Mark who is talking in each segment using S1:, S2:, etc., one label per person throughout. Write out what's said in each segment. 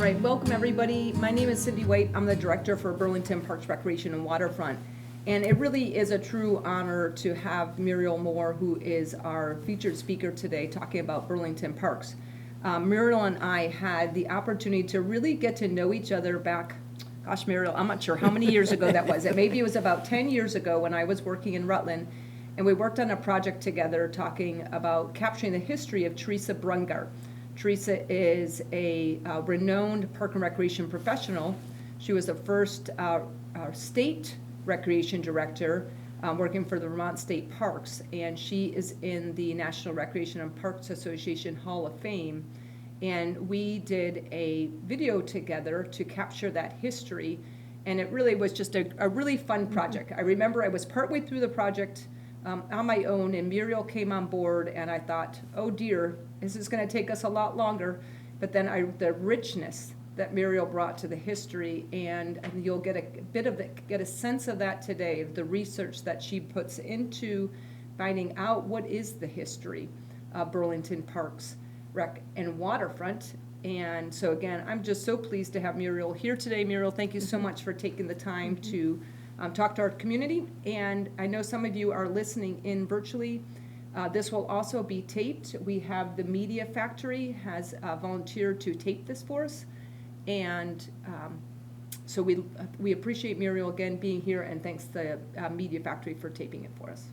S1: right, welcome everybody. My name is Cindy White. I'm the director for Burlington Parks, Recreation, and Waterfront. And it really is a true honor to have Muriel Moore, who is our featured speaker today, talking about Burlington Parks. Muriel and I had the opportunity to really get to know each other back, gosh, Muriel, I'm not sure how many years ago that was. Maybe it was about 10 years ago when I was working in Rutland. And we worked on a project together talking about capturing the history of Teresa Brungar. Teresa is a renowned park and recreation professional. She was the first state recreation director working for the Vermont State Parks, and she is in the National Recreation and Parks Association Hall of Fame. And we did a video together to capture that history, and it really was just a really fun project. I remember I was partway through the project on my own, and Muriel came on board, and I thought, oh dear, this is going to take us a lot longer. But then the richness that Muriel brought to the history, and you'll get a sense of that today, the research that she puts into finding out what is the history of Burlington Parks, Rec, and Waterfront. And so again, I'm just so pleased to have Muriel here today. Muriel, thank you so much for taking the time to talk to our community. And I know some of you are listening in virtually. This will also be taped. We have the Media Factory has volunteered to tape this for us. And so we appreciate Muriel again being here, and thanks to the Media Factory for taping it for us.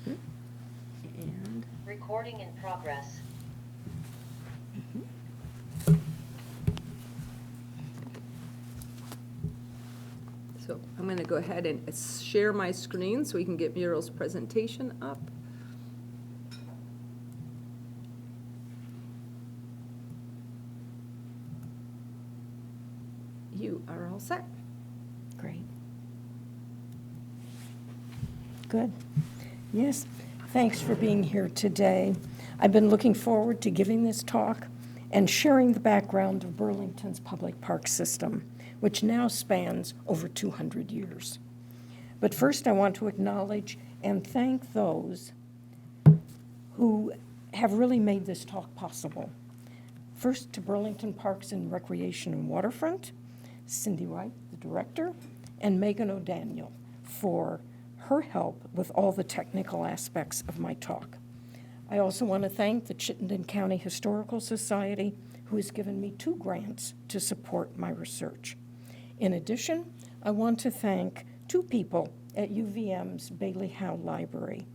S1: And
S2: recording in progress.
S1: So I'm going to go ahead and share my screen so we can get Muriel's presentation up. You are all set.
S3: Great. Good. Yes, thanks for being here today. I've been looking forward to giving this talk and sharing the background of Burlington's public park system, which now spans over 200 years. But first, I want to acknowledge and thank those who have really made this talk possible. First, to Burlington Parks and Recreation and Waterfront, Cindy White, the director, and Megan O'Daniel for her help with all the technical aspects of my talk. I also want to thank the Chittenden County Historical Society, who has given me 2 grants to support my research. In addition, I want to thank 2 people at UVM's Bailey Howe Library.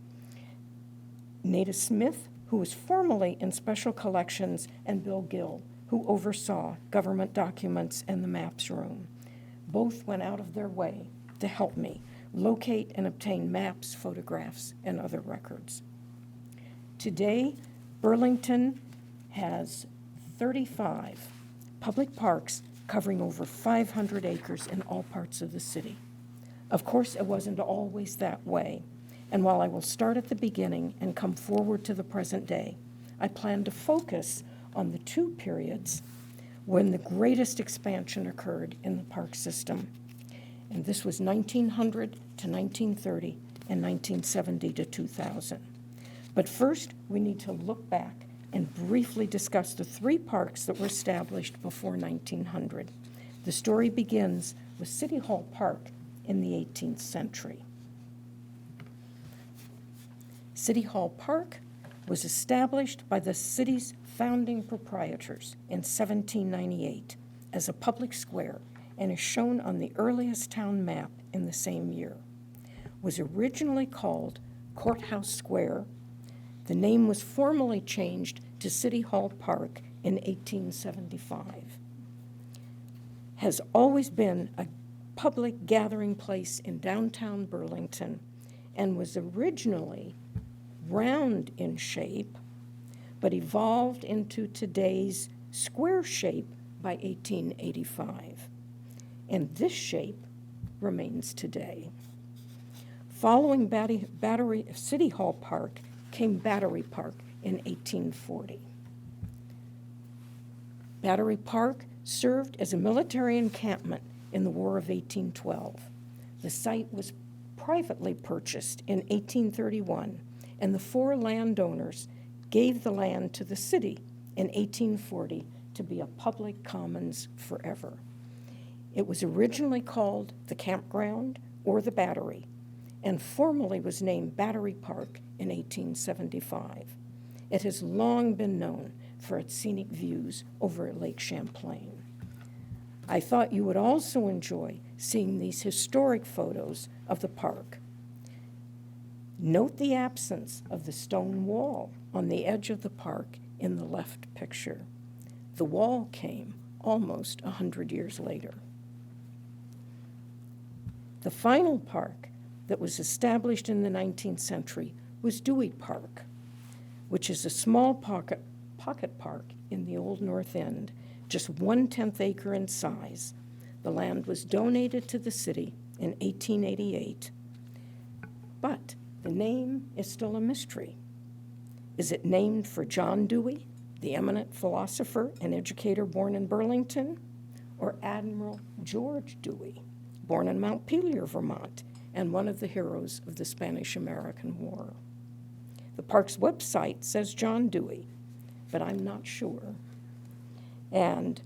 S3: Nada Smith, who was formerly in Special Collections, and Bill Gill, who oversaw government documents and the maps room. Both went out of their way to help me locate and obtain maps, photographs, and other records. Today, Burlington has 35 public parks covering over 500 acres in all parts of the city. Of course, it wasn't always that way, and while I will start at the beginning and come forward to the present day, I plan to focus on the 2 periods when the greatest expansion occurred in the park system. And this was 1900 to 1930 and 1970 to 2000. But first, we need to look back and briefly discuss the 3 parks that were established before 1900. The story begins with City Hall Park in the 18th century. City Hall Park was established by the city's founding proprietors in 1798 as a public square and is shown on the earliest town map in the same year. Was originally called Courthouse Square. The name was formally changed to City Hall Park in 1875. Has always been a public gathering place in downtown Burlington and was originally round in shape, but evolved into today's square shape by 1885. And this shape remains today. Following City Hall Park came Battery Park in 1840. Battery Park served as a military encampment in the War of 1812. The site was privately purchased in 1831, and the 4 landowners gave the land to the city in 1840 to to be a public commons forever. It was originally called the Campground or the Battery, and formally was named Battery Park in 1875. It has long been known for its scenic views over Lake Champlain. I thought you would also enjoy seeing these historic photos of the park. Note the absence of the stone wall on the edge of the park in the left picture. The wall came almost 100 years later. The final park that was established in the 19th century was Dewey Park, which is a small pocket park in the Old North End, just 1/10 acre in size. The land was donated to the city in 1888, but the name is still a mystery. Is it named for John Dewey, the eminent philosopher and educator born in Burlington, or Admiral George Dewey, born in Montpelier, Vermont, and one of the heroes of the Spanish-American War? The park's website says John Dewey, but I'm not sure. And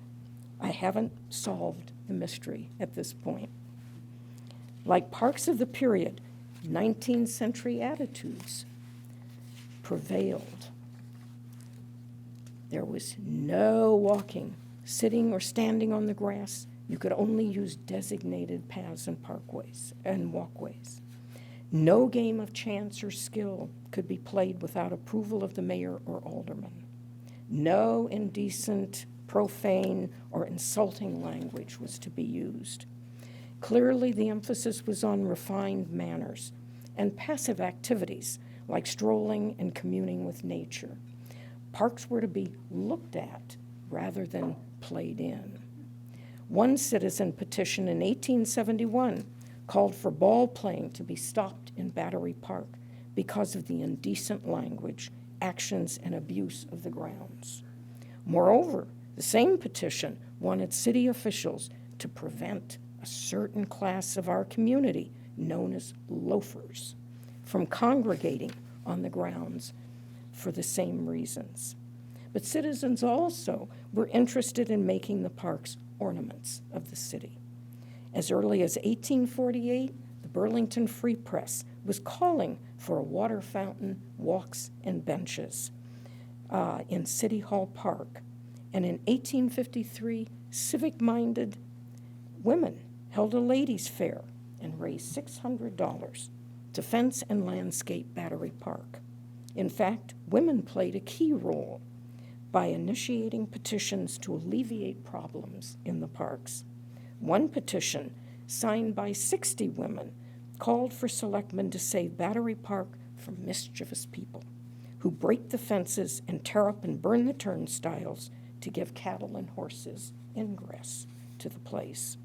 S3: I haven't solved the mystery at this point. Like parks of the period, 19th century attitudes prevailed. There was no walking, sitting, or standing on the grass. You could only use designated paths and parkways and walkways. No game of chance or skill could be played without approval of the mayor or alderman. No indecent, profane, or insulting language was to be used. Clearly, the emphasis was on refined manners and passive activities like strolling and communing with nature. Parks were to be looked at rather than played in. One citizen petition in 1871 called for ball playing to be stopped in Battery Park because of the indecent language, actions, and abuse of the grounds. Moreover, the same petition wanted city officials to prevent a certain class of our community, known as loafers, from congregating on the grounds for the same reasons. But citizens also were interested in making the parks ornaments of the city. As early as 1848, the Burlington Free Press was calling for a water fountain, walks, and benches in City Hall Park. And in 1853, civic-minded women held a ladies' fair and raised $600 to fence and landscape Battery Park. In fact, women played a key role by initiating petitions to alleviate problems in the parks. One petition, signed by 60 women, called for selectmen to save Battery Park from mischievous people who break the fences and tear up and burn the turnstiles to give cattle and horses ingress to the place.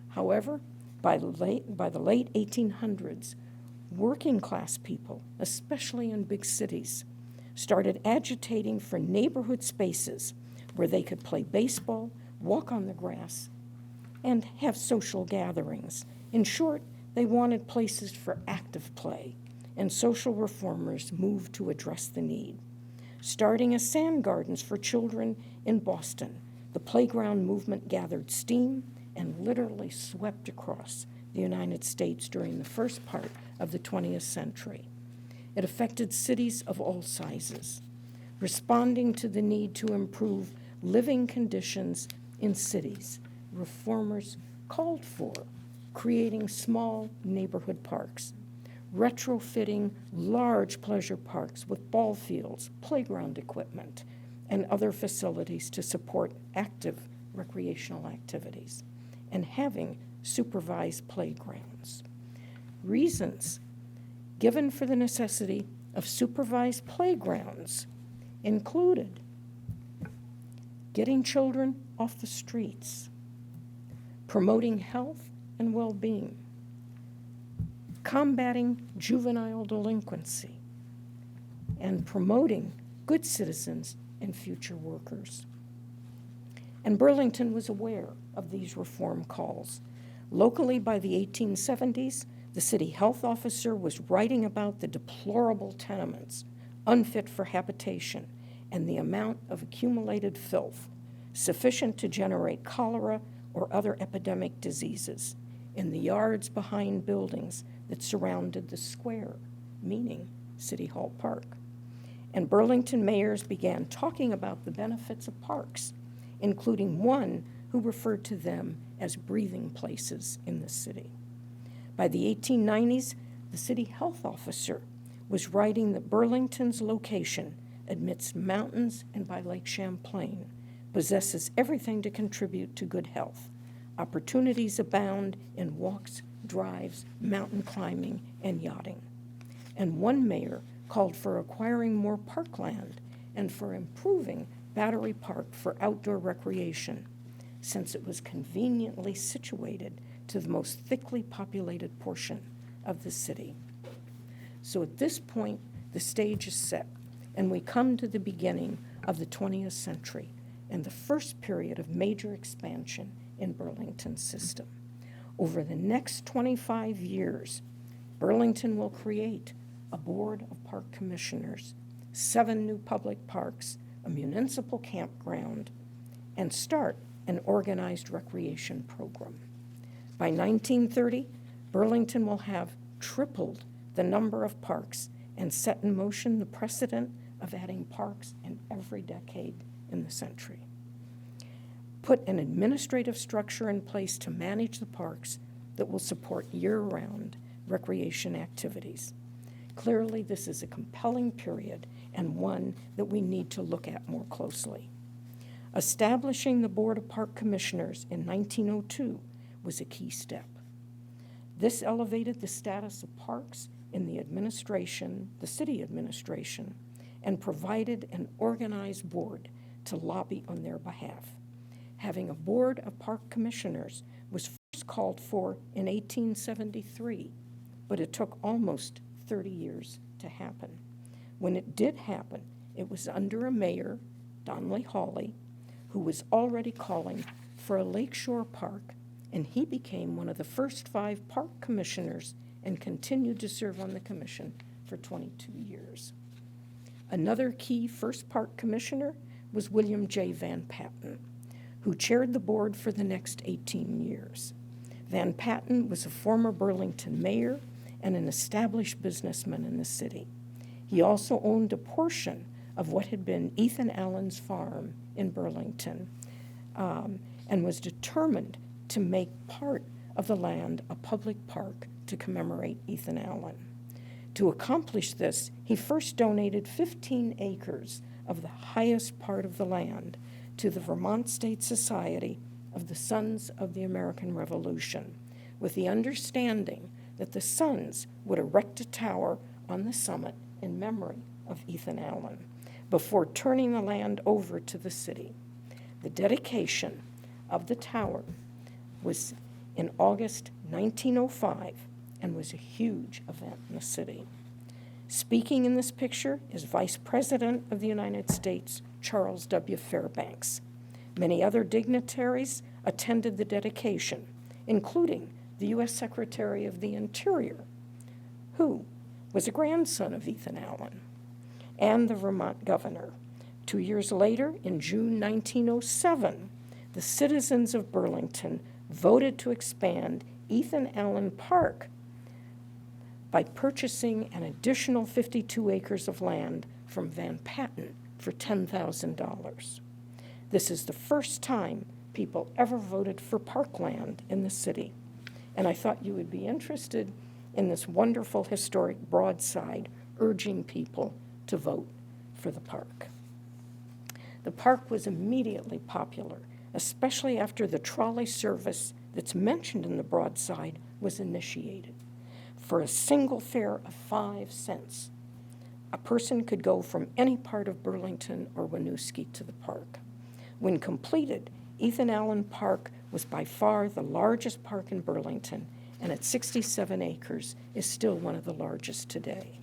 S3: However, by the late 1800s, working class people, especially in big cities, started agitating for neighborhood spaces where they could play baseball, walk on the grass, and have social gatherings. In short, they wanted places for active play, and social reformers moved to address the need. Starting as sand gardens for children in Boston, the playground movement gathered steam and literally swept across the United States during the first part of the 20th century. It affected cities of all sizes. Responding to the need to improve living conditions in cities, reformers called for creating small neighborhood parks, retrofitting large pleasure parks with ball fields, playground equipment, and other facilities to support active recreational activities, and having supervised playgrounds. Reasons given for the necessity of supervised playgrounds included getting children off the streets, promoting health and well-being, combating juvenile delinquency, and promoting good citizens and future workers. And Burlington was aware of these reform calls. Locally, by the 1870s, the city health officer was writing about the deplorable tenements, unfit for habitation, and the amount of accumulated filth sufficient to generate cholera or other epidemic diseases, in the yards behind buildings that surrounded the square, meaning City Hall Park. And Burlington mayors began talking about the benefits of parks, including one who referred to them as breathing places in the city. By the 1890s, the city health officer was writing that Burlington's location amidst mountains and by Lake Champlain possesses everything to contribute to good health. Opportunities abound in walks, drives, mountain climbing, and yachting. And one mayor called for acquiring more parkland and for improving Battery Park for outdoor recreation, since it was conveniently situated to the most thickly populated portion of the city. So at this point, the stage is set, and we come to the beginning of the 20th century and the first period of major expansion in Burlington's system. Over the next 25 years, Burlington will create a board of park commissioners, 7 new public parks, a municipal campground, and start an organized recreation program. By 1930, Burlington will have tripled the number of parks and set in motion the precedent of adding parks in every decade in the century. Put an administrative structure in place to manage the parks that will support year-round recreation activities. Clearly, this is a compelling period and one that we need to look at more closely. Establishing the Board of Park Commissioners in 1902 was a key step. This elevated the status of parks in the administration, the city administration, and provided an organized board to lobby on their behalf. Having a Board of Park Commissioners was first called for in 1873, but it took almost 30 years to happen. When it did happen, it was under a mayor, Donnelly Hawley, who was already calling for a lakeshore park, and he became one of the first 5 park commissioners and continued to serve on the commission for 22 years. Another key first park commissioner was William J. Van Patten, who chaired the board for the next 18 years. Van Patten was a former Burlington mayor and an established businessman in the city. He also owned a portion of what had been Ethan Allen's farm in Burlington, and was determined to make part of the land a public park to commemorate Ethan Allen. To accomplish this, he first donated 15 acres of the highest part of the land to the Vermont State Society of the Sons of the American Revolution, with the understanding that the Sons would erect a tower on the summit in memory of Ethan Allen before turning the land over to the city. The dedication of the tower was in August 1905 and was a huge event in the city. Speaking in this picture is Vice President of the United States, Charles W. Fairbanks. Many other dignitaries attended the dedication, including the U.S. Secretary of the Interior, who was a grandson of Ethan Allen, and the Vermont governor. 2 years later, in June 1907, the citizens of Burlington voted to expand Ethan Allen Park by purchasing an additional 52 acres of land from Van Patten for $10,000. This is the first time people ever voted for parkland in the city, and I thought you would be interested in this wonderful historic broadside urging people to vote for the park. The park was immediately popular, especially after the trolley service that's mentioned in the broadside was initiated. For a single fare of 5 cents, a person could go from any part of Burlington or Winooski to the park. When completed, Ethan Allen Park was by far the largest park in Burlington, and at 67 acres is still one of the largest today.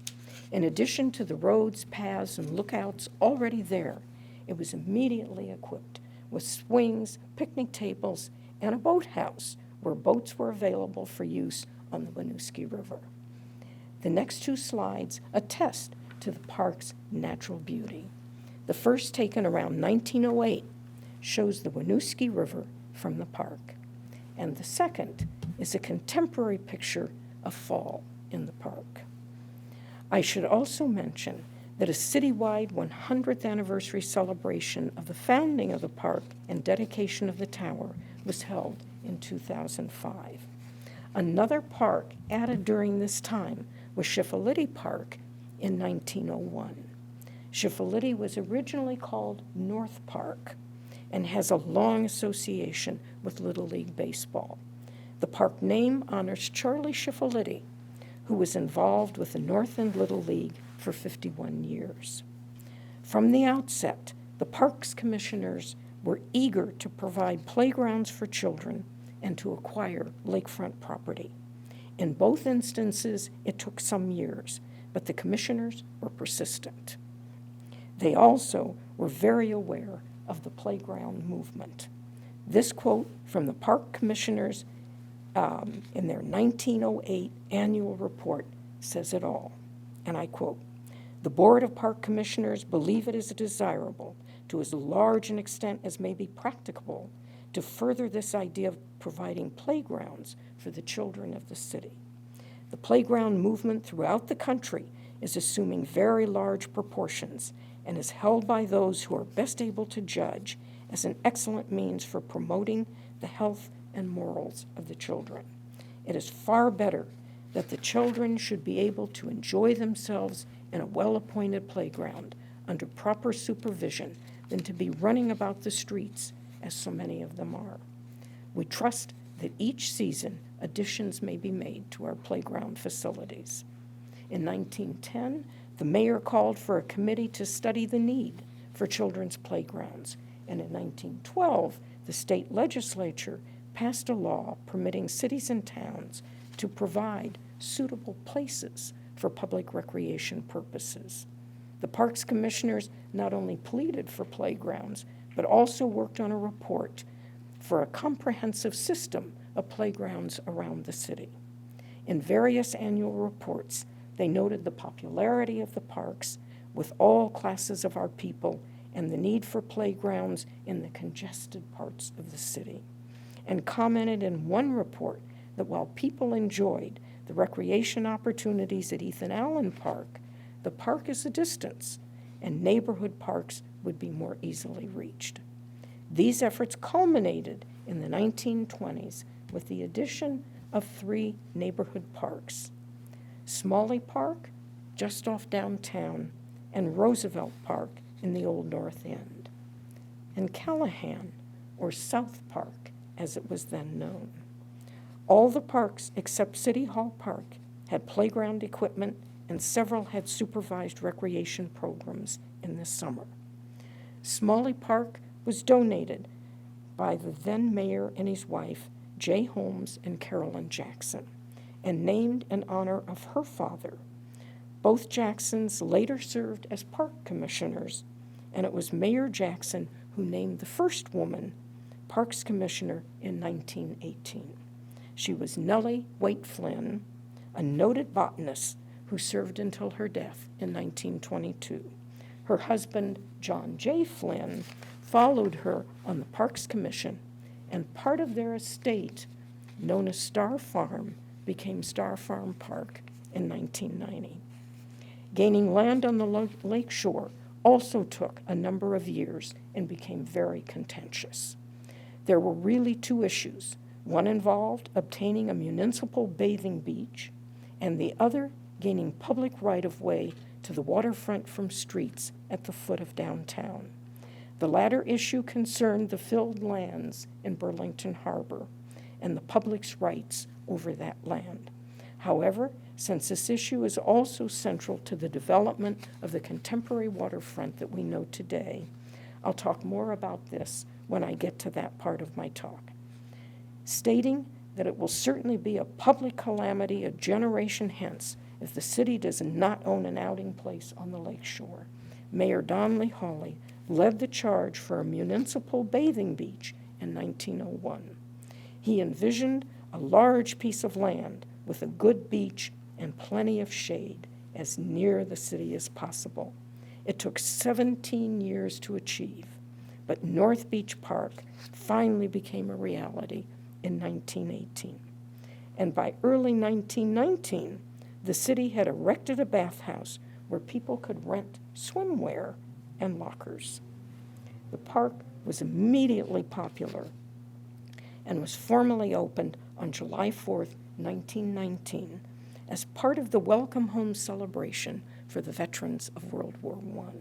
S3: In addition to the roads, paths, and lookouts already there, it was immediately equipped with swings, picnic tables, and a boathouse where boats were available for use on the Winooski River. The next 2 slides attest to the park's natural beauty. The first, taken around 1908, shows the Winooski River from the park, and the second is a contemporary picture of fall in the park. I should also mention that a citywide 100th anniversary celebration of the founding of the park and dedication of the tower was held in 2005. Another park added during this time was Chiffolitti Park in 1901. Chiffolitti was originally called North Park and has a long association with Little League Baseball. The park name honors Charlie Chiffolitti, who was involved with the North End Little League for 51 years. From the outset, the parks commissioners were eager to provide playgrounds for children and to acquire lakefront property. In both instances, it took some years, but the commissioners were persistent. They also were very aware of the playground movement. This quote from the park commissioners in their 1908 annual report says it all, and I quote, "The Board of Park Commissioners believe it is desirable, to as large an extent as may be practicable, to further this idea of providing playgrounds for the children of the city. The playground movement throughout the country is assuming very large proportions and is held by those who are best able to judge as an excellent means for promoting the health and morals of the children. It is far better that the children should be able to enjoy themselves in a well-appointed playground under proper supervision than to be running about the streets as so many of them are. We trust that each season additions may be made to our playground facilities." In 1910, the mayor called for a committee to study the need for children's playgrounds, and in 1912, the state legislature passed a law permitting cities and towns to provide suitable places for public recreation purposes. The Parks Commissioners not only pleaded for playgrounds, but also worked on a report for a comprehensive system of playgrounds around the city. In various annual reports, they noted the popularity of the parks with all classes of our people and the need for playgrounds in the congested parts of the city, and commented in one report that while people enjoyed the recreation opportunities at Ethan Allen Park, the park is a distance, and neighborhood parks would be more easily reached. These efforts culminated in the 1920s with the addition of 3 neighborhood parks: Smalley Park, just off downtown, and Roosevelt Park in the Old North End, and Callahan, or South Park, as it was then known. All the parks except City Hall Park had playground equipment, and several had supervised recreation programs in the summer. Smalley Park was donated by the then mayor and his wife, J. Holmes and Carolyn Jackson, and named in honor of her father. Both Jacksons later served as park commissioners, and it was Mayor Jackson who named the first woman Parks Commissioner in 1918. She was Nellie Waite Flynn, a noted botanist who served until her death in 1922. Her husband, John J. Flynn, followed her on the Parks Commission, and part of their estate, known as Star Farm, became Star Farm Park in 1990. Gaining land on the lake shore also took a number of years and became very contentious. There were really 2 issues. One involved obtaining a municipal bathing beach, and the other gaining public right-of-way to the waterfront from streets at the foot of downtown. The latter issue concerned the filled lands in Burlington Harbor and the public's rights over that land. However, since this issue is also central to the development of the contemporary waterfront that we know today, I'll talk more about this when I get to that part of my talk, stating that it will certainly be a public calamity a generation hence if the city does not own an outing place on the lake shore. Mayor Donnelly Hawley led the charge for a municipal bathing beach in 1901. He envisioned a large piece of land with a good beach and plenty of shade as near the city as possible. It took 17 years to achieve, but North Beach Park finally became a reality in 1918. And by early 1919, the city had erected a bathhouse where people could rent swimwear and lockers. The park was immediately popular and was formally opened on July 4th, 1919, as part of the Welcome Home celebration for the veterans of World War I.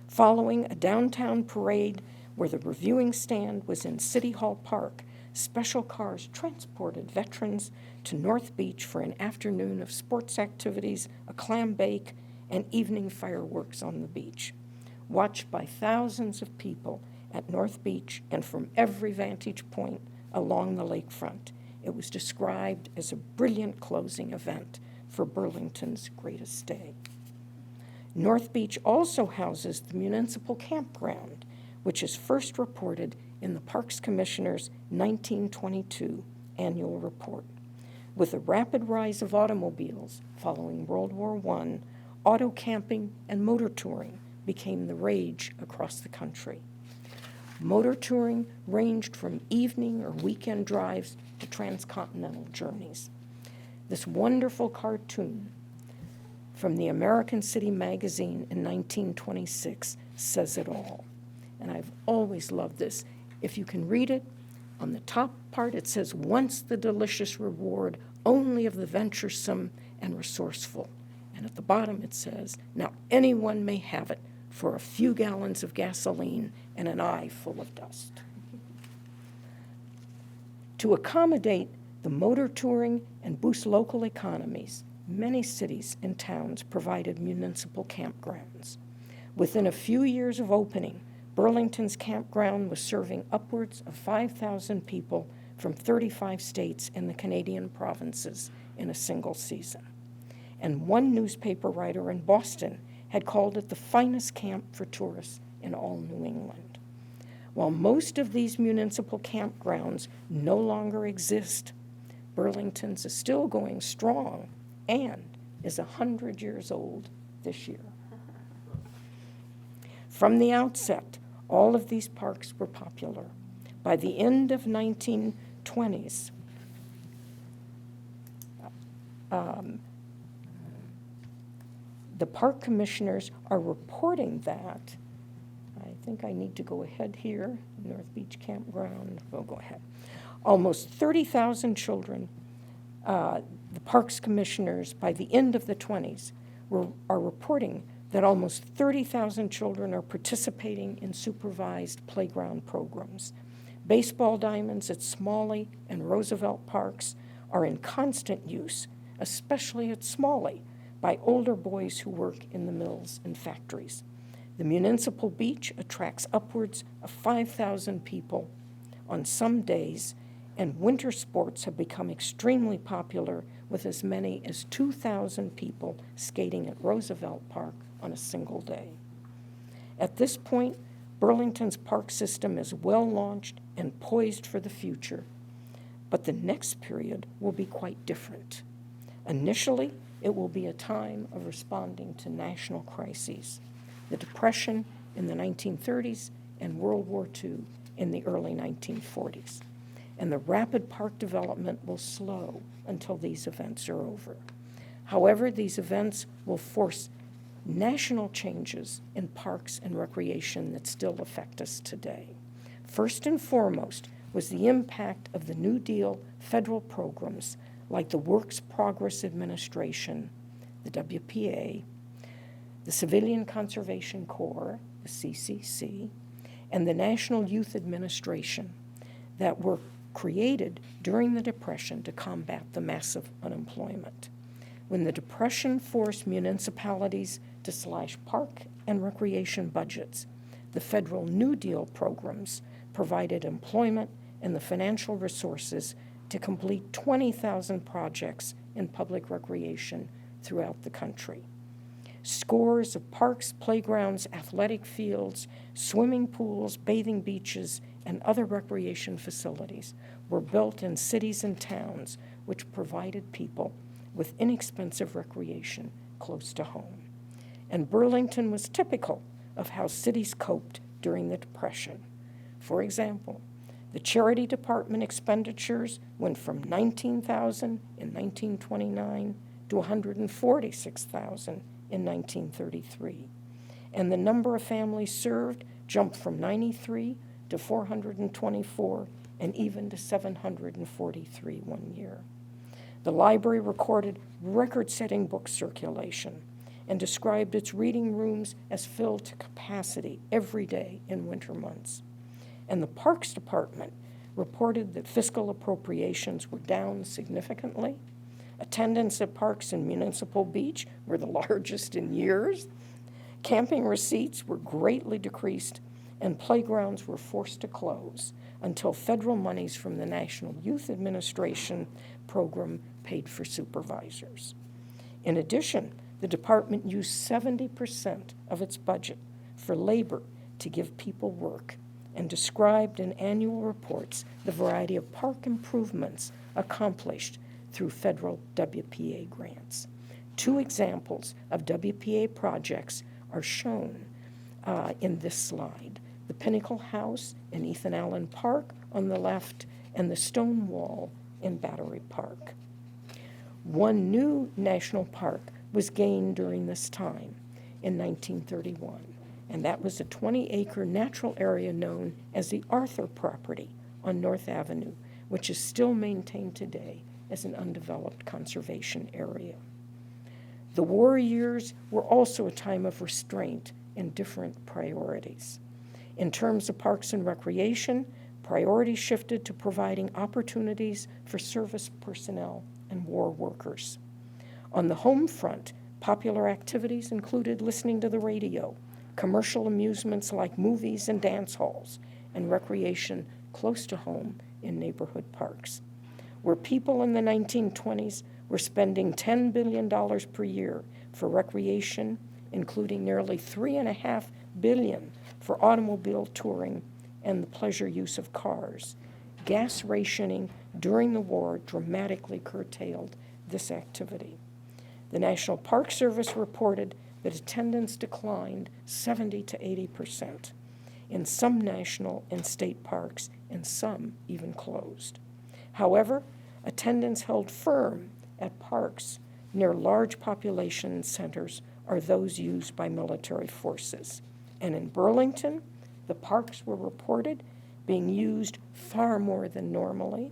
S3: Following a downtown parade where the reviewing stand was in City Hall Park, special cars transported veterans to North Beach for an afternoon of sports activities, a clam bake, and evening fireworks on the beach. Watched by thousands of people at North Beach and from every vantage point along the lakefront, it was described as a brilliant closing event for Burlington's greatest day. North Beach also houses the Municipal Campground, which is first reported in the Parks Commissioner's 1922 annual report. With the rapid rise of automobiles following World War I, auto camping and motor touring became the rage across the country. Motor touring ranged from evening or weekend drives to transcontinental journeys. This wonderful cartoon from the American City magazine in 1926 says it all. And I've always loved this. If you can read it, on the top part it says, "Once the delicious reward only of the venturesome and resourceful." And at the bottom it says, "Now anyone may have it for a few gallons of gasoline and an eye full of dust." To accommodate the motor touring and boost local economies, many cities and towns provided municipal campgrounds. Within a few years of opening, Burlington's campground was serving upwards of 5,000 people from 35 states and the Canadian provinces in a single season. And one newspaper writer in Boston had called it the finest camp for tourists in all New England. While most of these municipal campgrounds no longer exist, Burlington's is still going strong and is 100 years old this year. From the outset, all of these parks were popular. By the end of 1920s, the park commissioners are reporting that, I think I need to go ahead here, North Beach Campground, we'll go ahead. Almost 30,000 children, the parks commissioners, by the end of the 20s, are reporting that almost 30,000 children are participating in supervised playground programs. Baseball diamonds at Smalley and Roosevelt Parks are in constant use, especially at Smalley, by older boys who work in the mills and factories. The municipal beach attracts upwards of 5,000 people on some days, and winter sports have become extremely popular with as many as 2,000 people skating at Roosevelt Park on a single day. At this point, Burlington's park system is well launched and poised for the future, but the next period will be quite different. Initially, it will be a time of responding to national crises, the Depression in the 1930s and World War II in the early 1940s. And the rapid park development will slow until these events are over. However, these events will force national changes in parks and recreation that still affect us today. First and foremost was the impact of the New Deal federal programs like the Works Progress Administration, the WPA, the Civilian Conservation Corps, the CCC, and the National Youth Administration that were created during the Depression to combat the massive unemployment. When the Depression forced municipalities to slash park and recreation budgets, the federal New Deal programs provided employment and the financial resources to complete 20,000 projects in public recreation throughout the country. Scores of parks, playgrounds, athletic fields, swimming pools, bathing beaches, and other recreation facilities were built in cities and towns, which provided people with inexpensive recreation close to home. And Burlington was typical of how cities coped during the Depression. For example, the charity department expenditures went from $19,000 in 1929 to $146,000 in 1933, and the number of families served jumped from 93 to 424 and even to 743 one year. The library recorded record-setting book circulation and described its reading rooms as filled to capacity every day in winter months. And the Parks Department reported that fiscal appropriations were down significantly. Attendance at parks in Municipal Beach were the largest in years. Camping receipts were greatly decreased, and playgrounds were forced to close until federal monies from the National Youth Administration program paid for supervisors. In addition, the department used 70% of its budget for labor to give people work and described in annual reports the variety of park improvements accomplished through federal WPA grants. Two examples of WPA projects are shown in this slide: the Pinnacle House in Ethan Allen Park on the left and the Stone Wall in Battery Park. One new national park was gained during this time in 1931, and that was a 20-acre natural area known as the Arthur property on North Avenue, which is still maintained today as an undeveloped conservation area. The war years were also a time of restraint and different priorities. In terms of parks and recreation, priorities shifted to providing opportunities for service personnel and war workers. On the home front, popular activities included listening to the radio, commercial amusements like movies and dance halls, and recreation close to home in neighborhood parks. Where people in the 1920s were spending $10 billion per year for recreation, including nearly $3.5 billion for automobile touring and the pleasure use of cars, gas rationing during the war dramatically curtailed this activity. The National Park Service reported that attendance declined 70 to 80% in some national and state parks, and some even closed. However, attendance held firm at parks near large population centers are those used by military forces. And in Burlington, the parks were reported being used far more than normally,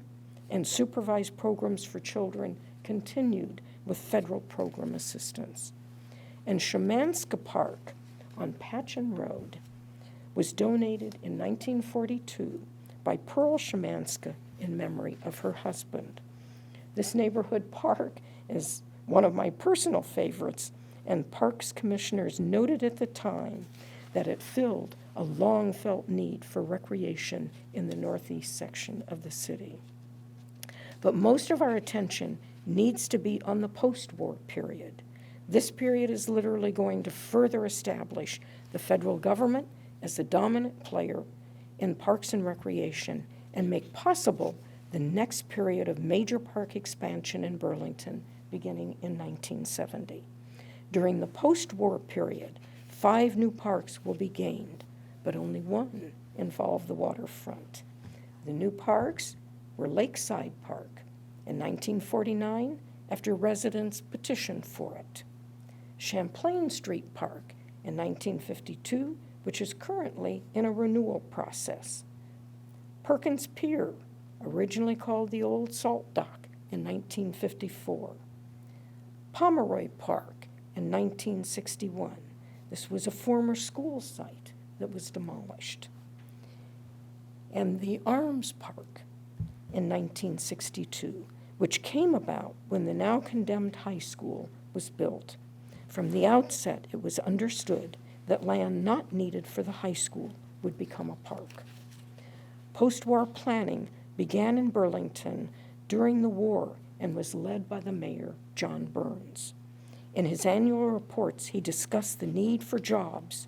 S3: and supervised programs for children continued with federal program assistance. And Szymanska Park on Patchen Road was donated in 1942 by Pearl Szymanska in memory of her husband. This neighborhood park is one of my personal favorites, and parks commissioners noted at the time that it filled a long-felt need for recreation in the northeast section of the city. But most of our attention needs to be on the post-war period. This period is literally going to further establish the federal government as the dominant player in parks and recreation and make possible the next period of major park expansion in Burlington beginning in 1970. During the post-war period, 5 new parks will be gained, but only one involved the waterfront. The new parks were Lakeside Park in 1949 after residents petitioned for it, Champlain Street Park in 1952, which is currently in a renewal process, Perkins Pier, originally called the Old Salt Dock, in 1954, Pomeroy Park in 1961. This was a former school site that was demolished. And the Arms Park in 1962, which came about when the now condemned high school was built. From the outset, it was understood that land not needed for the high school would become a park. Post-war planning began in Burlington during the war and was led by the mayor, John Burns. In his annual reports, he discussed the need for jobs,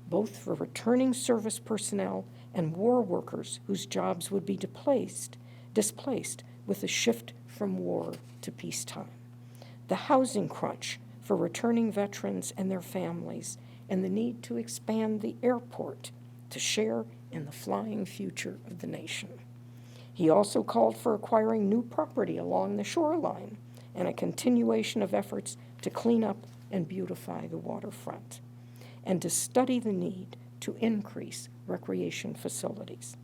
S3: both for returning service personnel and war workers whose jobs would be displaced with a shift from war to peacetime, the housing crunch for returning veterans and their families, and the need to expand the airport to share in the flying future of the nation. He also called for acquiring new property along the shoreline and a continuation of efforts to clean up and beautify the waterfront, and to study the need to increase recreation facilities.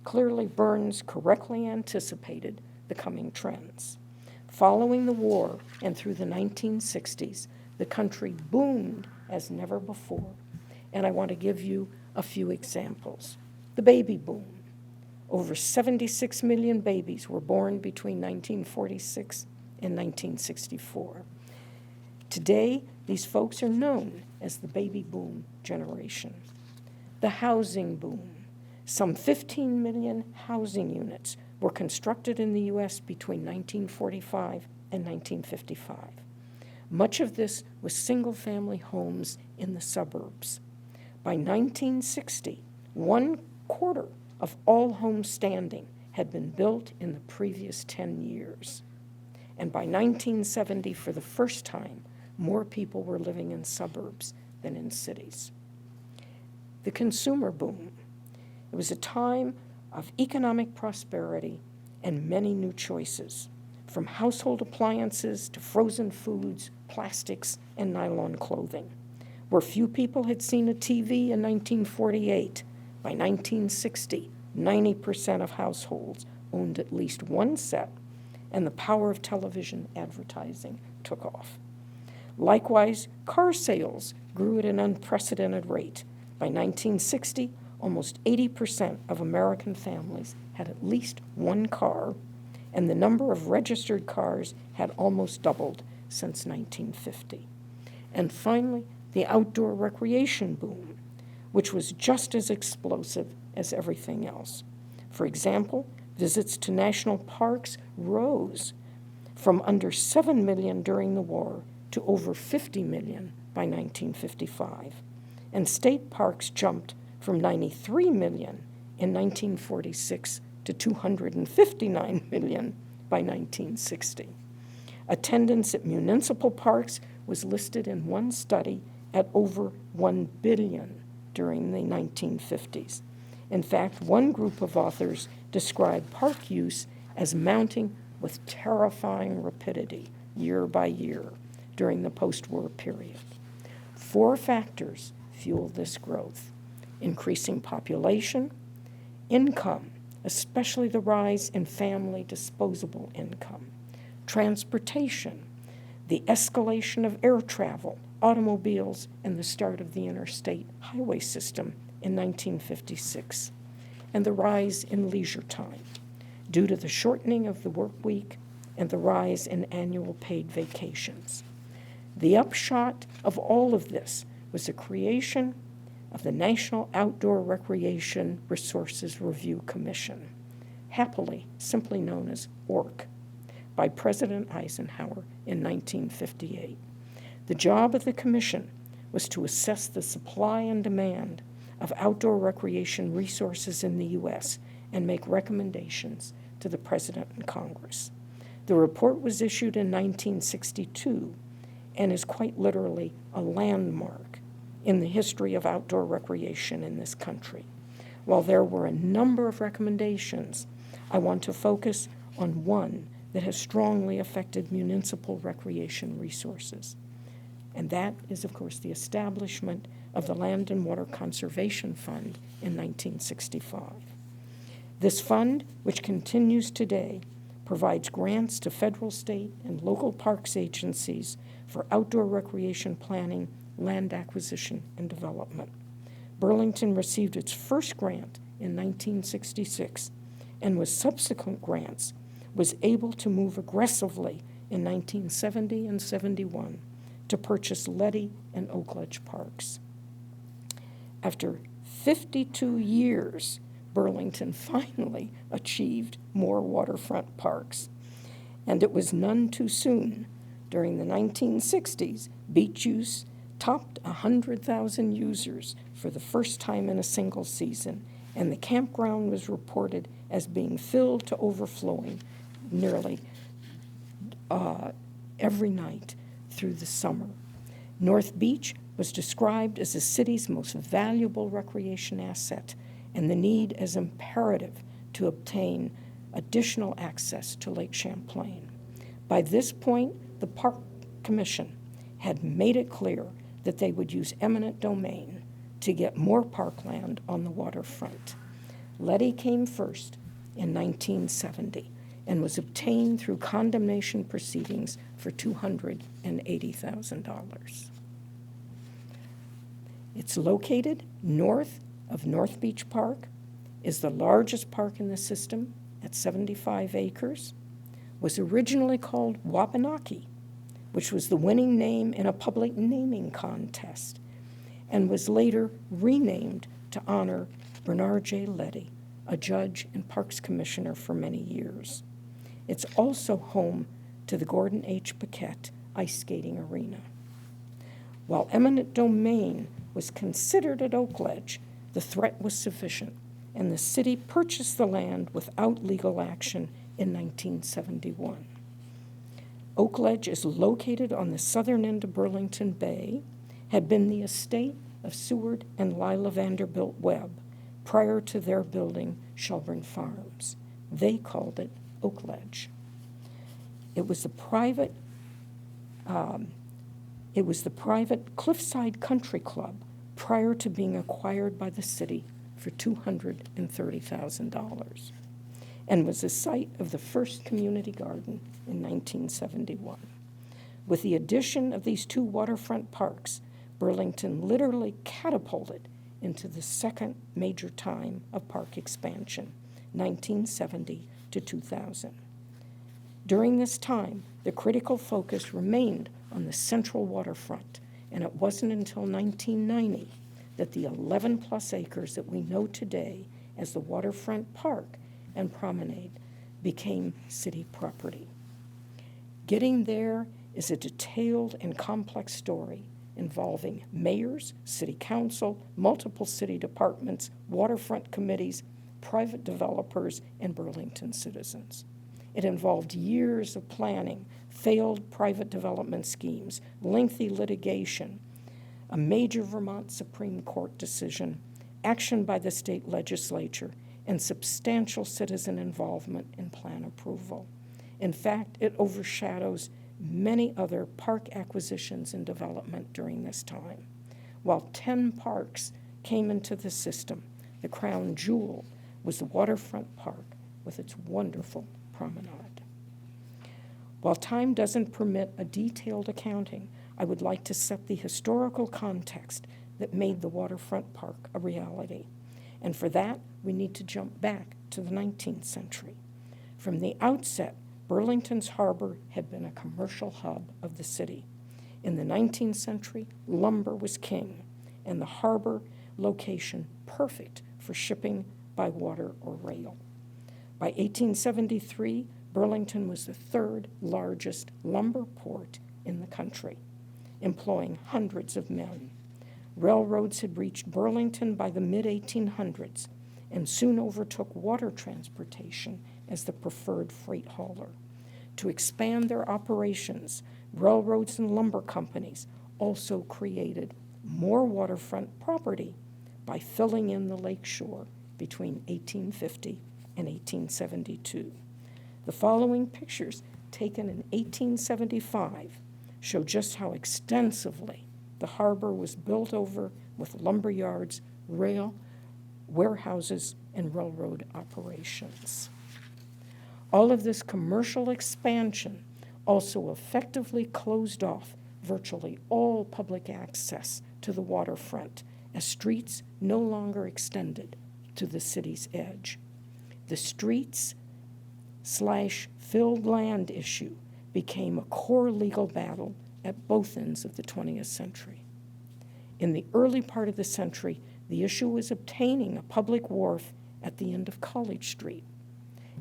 S3: Clearly, Burns correctly anticipated the coming trends. Following the war and through the 1960s, the country boomed as never before, and I want to give you a few examples. The baby boom. Over 76 million babies were born between 1946 and 1964. Today, these folks are known as the baby boom generation. The housing boom. Some 15 million housing units were constructed in the U.S. between 1945 and 1955. Much of this was single-family homes in the suburbs. By 1960, 1/4 of all homes standing had been built in the previous 10 years. And by 1970, for the first time, more people were living in suburbs than in cities. The consumer boom. It was a time of economic prosperity and many new choices, from household appliances to frozen foods, plastics, and nylon clothing. Where few people had seen a TV in 1948, by 1960, 90% of households owned at least one set, and the power of television advertising took off. Likewise, car sales grew at an unprecedented rate. By 1960, almost 80% of American families had at least one car, and the number of registered cars had almost doubled since 1950. And finally, the outdoor recreation boom, which was just as explosive as everything else. For example, visits to national parks rose from under 7 million during the war to over 50 million by 1955. And state parks jumped from 93 million in 1946 to 259 million by 1960. Attendance at municipal parks was listed in one study at over 1 billion during the 1950s. In fact, one group of authors described park use as mounting with terrifying rapidity year by year during the post-war period. 4 factors fueled this growth: increasing population, income, especially the rise in family disposable income, transportation, the escalation of air travel, automobiles, and the start of the interstate highway system in 1956, and the rise in leisure time due to the shortening of the work week and the rise in annual paid vacations. The upshot of all of this was the creation of the National Outdoor Recreation Resources Review Commission, happily simply known as ORC, by President Eisenhower in 1958. The job of the commission was to assess the supply and demand of outdoor recreation resources in the U.S. and make recommendations to the President and Congress. The report was issued in 1962 and is quite literally a landmark in the history of outdoor recreation in this country. While there were a number of recommendations, I want to focus on one that has strongly affected municipal recreation resources. And that is, of course, the establishment of the Land and Water Conservation Fund in 1965. This fund, which continues today, provides grants to federal, state, and local parks agencies for outdoor recreation planning, land acquisition, and development. Burlington received its first grant in 1966, and with subsequent grants was able to move aggressively in 1970 and 71 to purchase Letty and Oakledge parks. After 52 years, Burlington finally achieved more waterfront parks, and it was none too soon. During the 1960s, beach use topped 100,000 users for the first time in a single season, and the campground was reported as being filled to overflowing nearly every night through the summer. North Beach was described as the city's most valuable recreation asset and the need as imperative to obtain additional access to Lake Champlain. By this point, the Park Commission had made it clear that they would use eminent domain to get more parkland on the waterfront. Letty came first in 1970 and was obtained through condemnation proceedings for $280,000. It's located north of North Beach Park, is the largest park in the system at 75 acres, was originally called Wapanaki, which was the winning name in a public naming contest, and was later renamed to honor Bernard J. Letty, a judge and parks commissioner for many years. It's also home to the Gordon H. Paquette Ice Skating Arena. While eminent domain was considered at Oakledge, the threat was sufficient, and the city purchased the land without legal action in 1971. Oakledge is located on the southern end of Burlington Bay, had been the estate of Seward and Lila Vanderbilt Webb prior to their building Shelburne Farms. They called it Oakledge. It was the private Cliffside Country Club prior to being acquired by the city for $230,000, and was the site of the first community garden in 1971. With the addition of these two waterfront parks, Burlington literally catapulted into the second major time of park expansion, 1970 to 2000. During this time, the critical focus remained on the central waterfront, and it wasn't until 1990 that the 11-plus acres that we know today as the Waterfront Park and Promenade became city property. Getting there is a detailed and complex story involving mayors, city council, multiple city departments, waterfront committees, private developers, and Burlington citizens. It involved years of planning, failed private development schemes, lengthy litigation, a major Vermont Supreme Court decision, action by the state legislature, and substantial citizen involvement in plan approval. In fact, it overshadows many other park acquisitions and development during this time. While 10 parks came into the system, the crown jewel was the Waterfront Park with its wonderful promenade. While time doesn't permit a detailed accounting, I would like to set the historical context that made the Waterfront Park a reality. And for that, we need to jump back to the 19th century. From the outset, Burlington's harbor had been a commercial hub of the city. In the 19th century, lumber was king, and the harbor location perfect for shipping by water or rail. By 1873, Burlington was the third largest lumber port in the country, employing hundreds of men. Railroads had reached Burlington by the mid-1800s and soon overtook water transportation as the preferred freight hauler. To expand their operations, railroads and lumber companies also created more waterfront property by filling in the lakeshore between 1850 and 1872. The following pictures, taken in 1875, show just how extensively the harbor was built over with lumber yards, rail, warehouses, and railroad operations. All of this commercial expansion also effectively closed off virtually all public access to the waterfront, as streets no longer extended to the city's edge. The streets/filled land issue became a core legal battle at both ends of the 20th century. In the early part of the century, the issue was obtaining a public wharf at the end of College Street.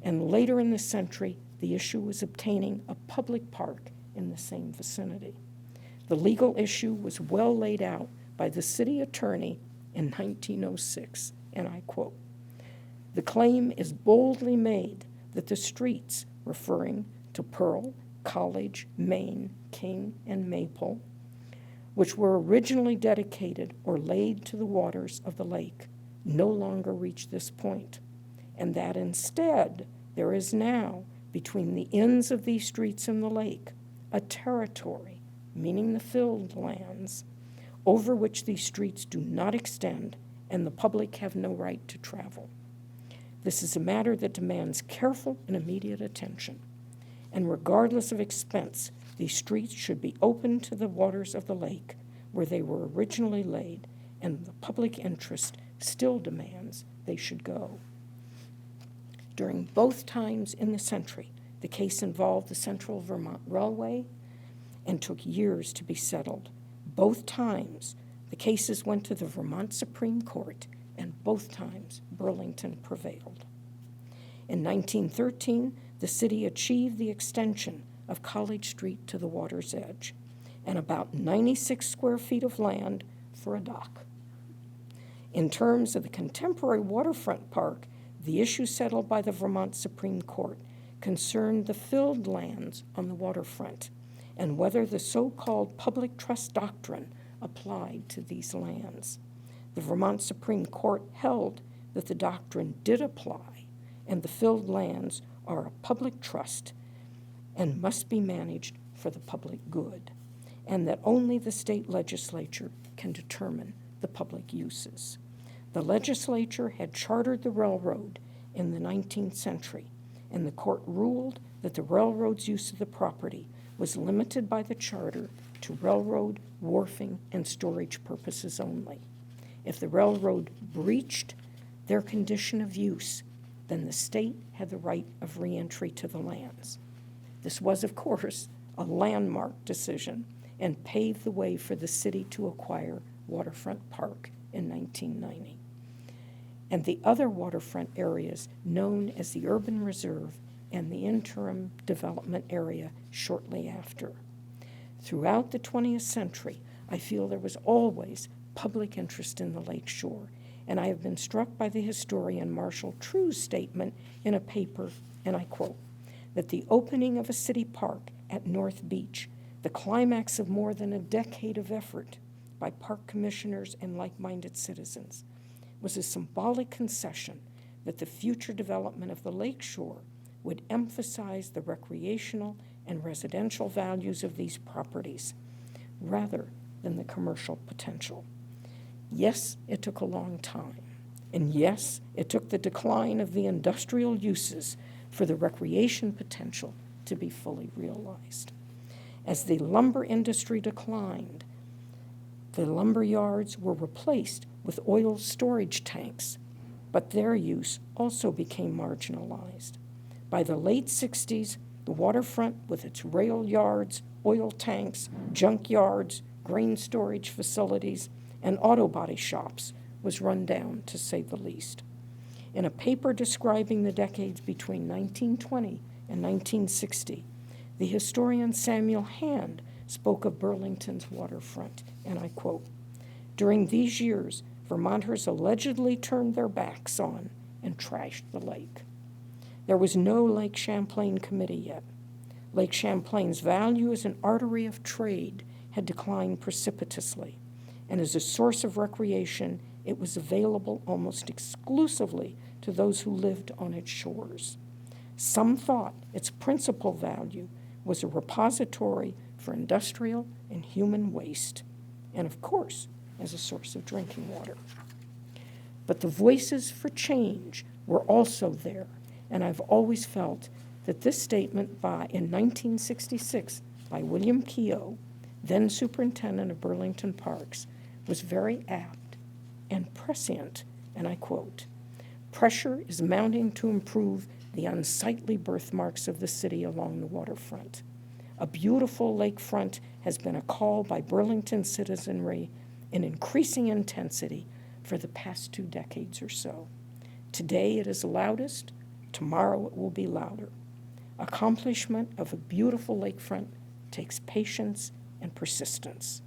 S3: And later in the century, the issue was obtaining a public park in the same vicinity. The legal issue was well laid out by the city attorney in 1906, and I quote, "The claim is boldly made that the streets, referring to Pearl, College, Main, King, and Maple, which were originally dedicated or laid to the waters of the lake, no longer reach this point, and that instead there is now, between the ends of these streets and the lake, a territory, meaning the filled lands, over which these streets do not extend and the public have no right to travel. This is a matter that demands careful and immediate attention, and regardless of expense, these streets should be open to the waters of the lake where they were originally laid, and the public interest still demands they should go. During both times in the century, the case involved the Central Vermont Railway and took years to be settled. Both times, the cases went to the Vermont Supreme Court, and both times Burlington prevailed. In 1913, the city achieved the extension of College Street to the water's edge and about 96 square feet of land for a dock. In terms of the contemporary waterfront park, the issue settled by the Vermont Supreme Court concerned the filled lands on the waterfront and whether the so-called public trust doctrine applied to these lands. The Vermont Supreme Court held that the doctrine did apply, and the filled lands are a public trust and must be managed for the public good, and that only the state legislature can determine the public uses. The legislature had chartered the railroad in the 19th century, and the court ruled that the railroad's use of the property was limited by the charter to railroad, wharfing, and storage purposes only. If the railroad breached their condition of use, then the state had the right of reentry to the lands. This was, of course, a landmark decision and paved the way for the city to acquire Waterfront Park in 1990, and the other waterfront areas known as the Urban Reserve and the interim development area shortly after. Throughout the 20th century, I feel there was always public interest in the lake shore, and I have been struck by the historian Marshall True's statement in a paper, and I quote, that the opening of a city park at North Beach, the climax of more than a decade of effort by park commissioners and like-minded citizens, was a symbolic concession that the future development of the lake shore would emphasize the recreational and residential values of these properties rather than the commercial potential. Yes, it took a long time, and yes, it took the decline of the industrial uses for the recreation potential to be fully realized. As the lumber industry declined, the lumber yards were replaced with oil storage tanks, but their use also became marginalized. By the late 60s, the waterfront, with its rail yards, oil tanks, junk yards, grain storage facilities, and auto body shops, was run down, to say the least. In a paper describing the decades between 1920 and 1960, the historian Samuel Hand spoke of Burlington's waterfront, and I quote, "During these years, Vermonters allegedly turned their backs on and trashed the lake. There was no Lake Champlain committee yet. Lake Champlain's value as an artery of trade had declined precipitously, and as a source of recreation, it was available almost exclusively to those who lived on its shores. Some thought its principal value was a repository for industrial and human waste, and of course, as a source of drinking water. But the voices for change were also there, and I've always felt that this statement in 1966 by William Keogh, then superintendent of Burlington Parks, was very apt and prescient, and I quote, "Pressure is mounting to improve the unsightly birthmarks of the city along the waterfront. A beautiful lakefront has been a call by Burlington citizenry in increasing intensity for the past 2 decades or so. Today it is loudest, tomorrow it will be louder. Accomplishment of a beautiful lakefront takes patience and persistence.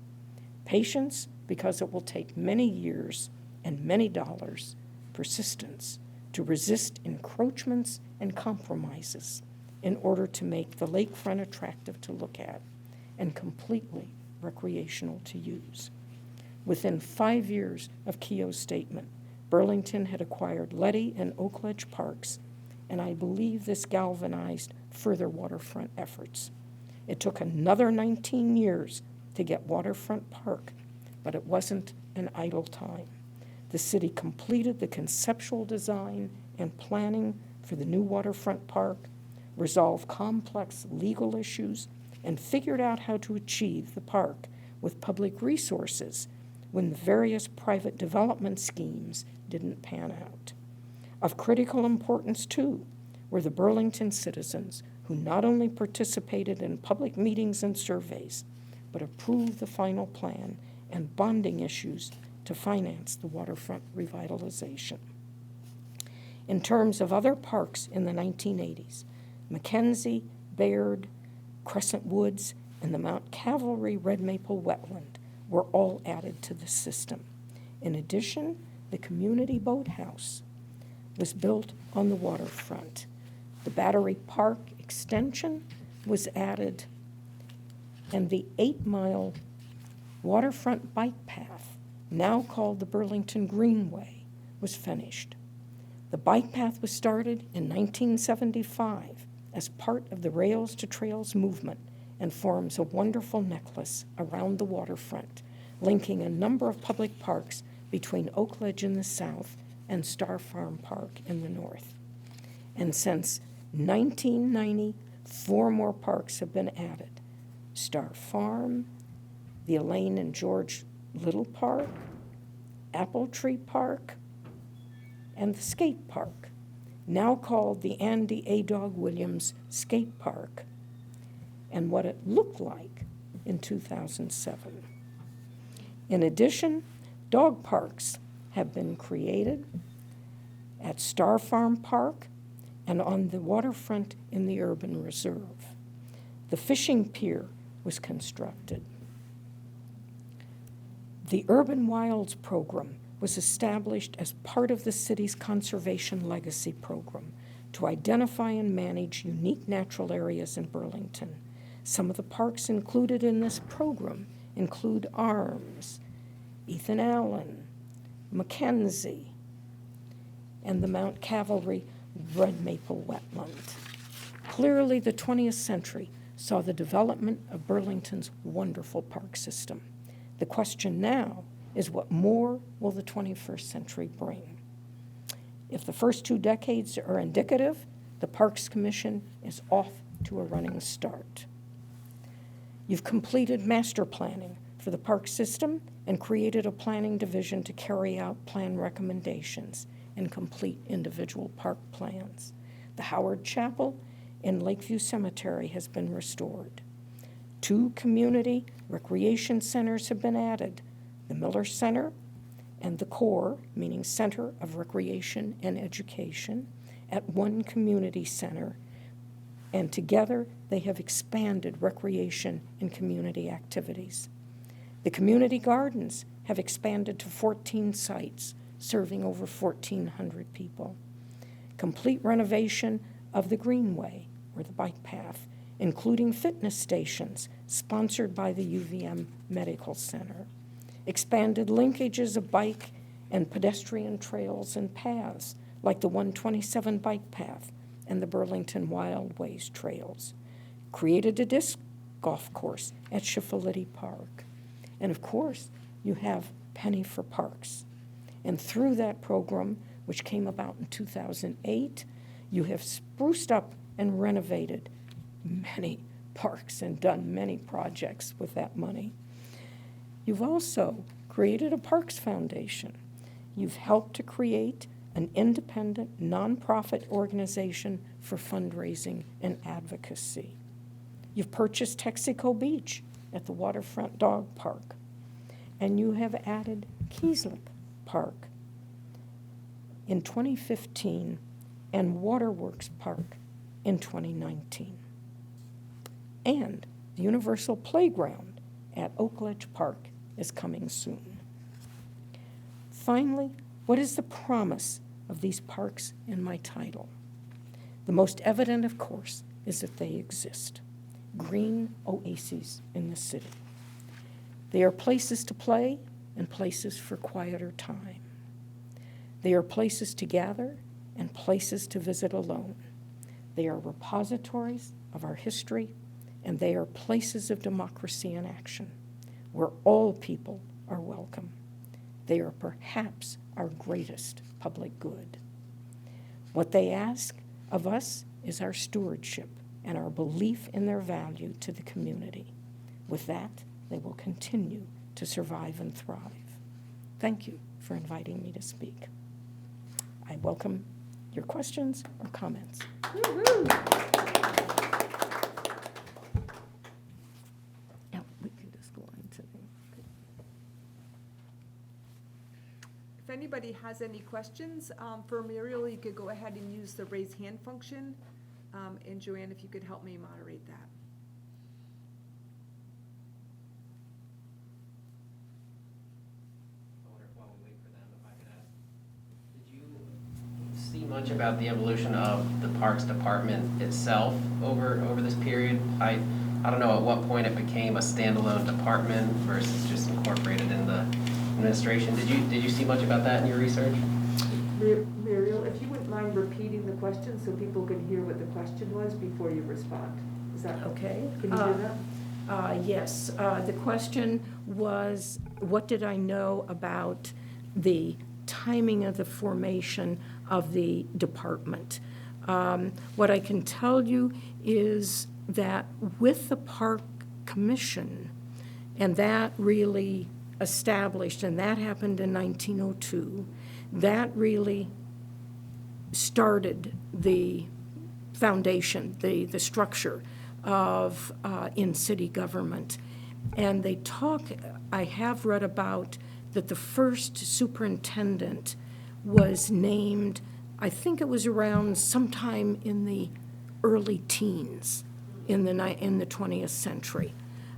S3: Patience because it will take many years and many dollars, persistence to resist encroachments and compromises in order to make the lakefront attractive to look at and completely recreational to use." Within 5 years of Keogh's statement, Burlington had acquired Letty and Oakledge Parks, and I believe this galvanized further waterfront efforts. It took another 19 years to get Waterfront Park, but it wasn't an idle time. The city completed the conceptual design and planning for the new Waterfront Park, resolved complex legal issues, and figured out how to achieve the park with public resources when the various private development schemes didn't pan out. Of critical importance, too, were the Burlington citizens who not only participated in public meetings and surveys, but approved the final plan and bonding issues to finance the waterfront revitalization. In terms of other parks in the 1980s, Mackenzie, Baird, Crescent Woods, and the Mount Calvary Red Maple Wetland were all added to the system. In addition, the community boathouse was built on the waterfront. The Battery Park extension was added, and the 8-mile waterfront bike path, now called the Burlington Greenway, was finished. The bike path was started in 1975 as part of the Rails to Trails movement and forms a wonderful necklace around the waterfront, linking a number of public parks between Oakledge in the south and Star Farm Park in the north. And since 1990, 4 more parks have been added: Star Farm, the Elaine and George Little Park, Apple Tree Park, and the skate park, now called the Andy A. Dog Williams Skate Park, and what it looked like in 2007. In addition, dog parks have been created at Star Farm Park and on the waterfront in the urban reserve. The fishing pier was constructed. The Urban Wilds program was established as part of the city's Conservation Legacy program to identify and manage unique natural areas in Burlington. Some of the parks included in this program include Arms, Ethan Allen, Mackenzie, and the Mount Calvary Red Maple Wetland. Clearly, the 20th century saw the development of Burlington's wonderful park system. The question now is, what more will the 21st century bring? If the first 2 decades are indicative, the Parks Commission is off to a running start. You've completed master planning for the park system and created a planning division to carry out plan recommendations and complete individual park plans. The Howard Chapel in Lakeview Cemetery has been restored. 2 community recreation centers have been added: the Miller Center and the CORE, meaning Center of Recreation and Education, at one community center, and together they have expanded recreation and community activities. The community gardens have expanded to 14 sites, serving over 1,400 people. Complete renovation of the Greenway, or the bike path, including fitness stations sponsored by the UVM Medical Center. Expanded linkages of bike and pedestrian trails and paths, like the 127 bike path and the Burlington Wildways trails. Created a disc golf course at Chiffolitti Park. And of course, you have Penny for Parks. And through that program, which came about in 2008, you have spruced up and renovated many parks and done many projects with that money. You've also created a Parks Foundation. You've helped to create an independent, nonprofit organization for fundraising and advocacy. You've purchased Texaco Beach at the Waterfront Dog Park, and you have added Keeslick Park in 2015 and Waterworks Park in 2019. And the Universal Playground at Oakledge Park is coming soon. Finally, what is the promise of these parks in my title? The most evident, of course, is that they exist. Green oases in the city. They are places to play and places for quieter time. They are places to gather and places to visit alone. They are repositories of our history, and they are places of democracy in action, where all people are welcome. They are perhaps our greatest public good. What they ask of us is our stewardship and our belief in their value to the community. With that, they will continue to survive and thrive. Thank you for inviting me to speak. I welcome your questions or comments. Yeah, we can just go on to
S1: If anybody has any questions for Muriel, you could go ahead and use the raise hand function. And Joanne, if you could help me moderate that.
S4: I wonder while we wait for them, if I could ask, did you see much about the evolution of the Parks Department itself over this period? I don't know at what point it became a standalone department versus just incorporated in the administration. Did you see much about that in your research?
S1: Muriel, if you wouldn't mind repeating the question so people can hear what the question was before you respond. Is that okay? Can you do that?
S3: Yes. The question was, what did I know about the timing of the formation of the department? What I can tell you is that with the Park Commission, and that really established, and that happened in 1902, that really started the foundation, the structure of in city government. And they talk, I have read about that the first superintendent was named, I think it was around sometime in the early teens in the 20th century.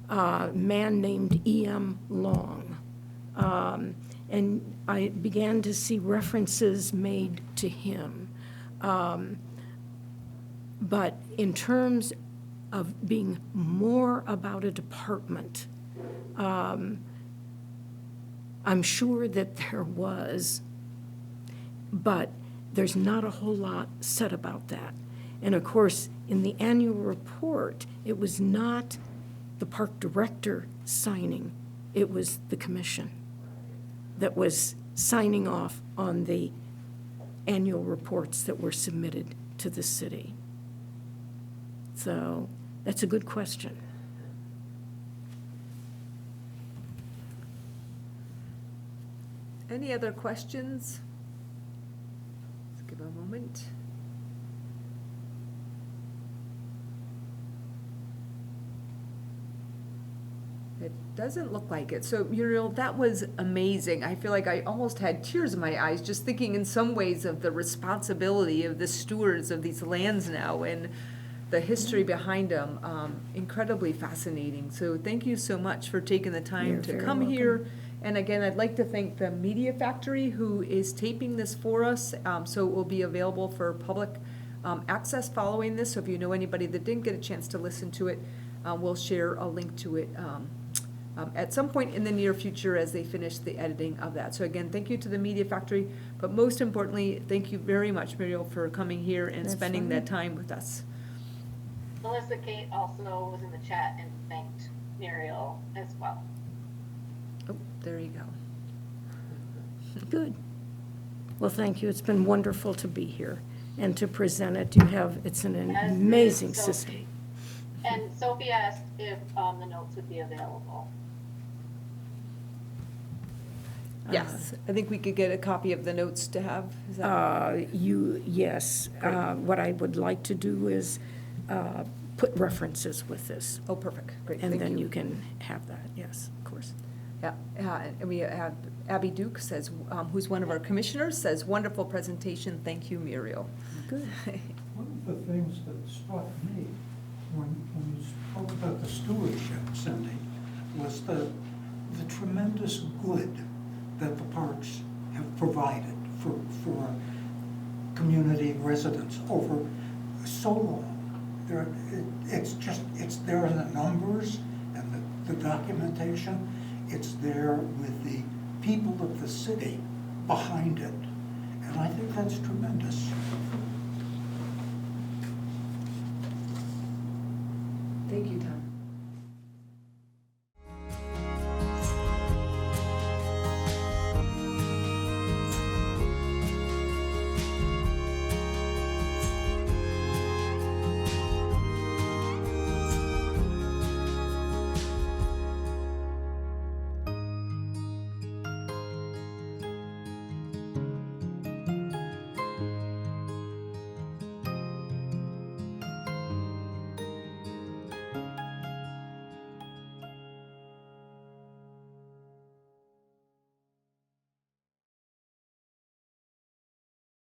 S3: A man named E.M. Long. And I began to see references made to him. But in terms of being more about a department, I'm sure that there was, but there's not a whole lot said about that. And of course, in the annual report, it was not the park director signing, it was the commission that was signing off on the annual reports that were submitted to the city. So that's a good question.
S1: Any other questions? Let's give a moment. It doesn't look like it. So Muriel, that was amazing. I feel like I almost had tears in my eyes just thinking in some ways of the responsibility of the stewards of these lands now and the history behind them. Incredibly fascinating. So thank you so much for taking the time
S3: You're
S1: to
S3: very
S1: come
S3: welcome.
S1: here. And again, I'd like to thank the Media Factory who is taping this for us. So it will be available for public access following this. So if you know anybody that didn't get a chance to listen to it, we'll share a link to it at some point in the near future as they finish the editing of that. So again, thank you to the Media Factory, but most importantly, thank you very much, Muriel, for coming here and
S3: That's
S1: spending
S3: fine.
S1: that time with us.
S2: Melissa Kate also was in the chat and thanked Muriel as well.
S1: Oh, there you go.
S3: Good. Well, thank you. It's been wonderful to be here and to present it. You have, it's an
S2: As is
S3: amazing
S2: Sophie.
S3: system.
S2: And Sophie asked if the notes would be available.
S1: Yes, I think we could get a copy of the notes to have. Is that?
S3: Yes. What I would like to do is put references with this,
S1: Oh, perfect. Great.
S3: and
S1: Thank
S3: then you can have that, yes, of course.
S1: Yeah, and we have Abby Duke says, who's one of our commissioners, says, wonderful presentation. Thank you, Muriel.
S3: Good.
S5: One of the things that struck me when you spoke about the stewardship, Cindy, was the tremendous good that the parks have provided for community residents over so long. It's there in the numbers and the documentation. It's there with the people of the city behind it. And I think that's tremendous.
S1: Thank you, Tom.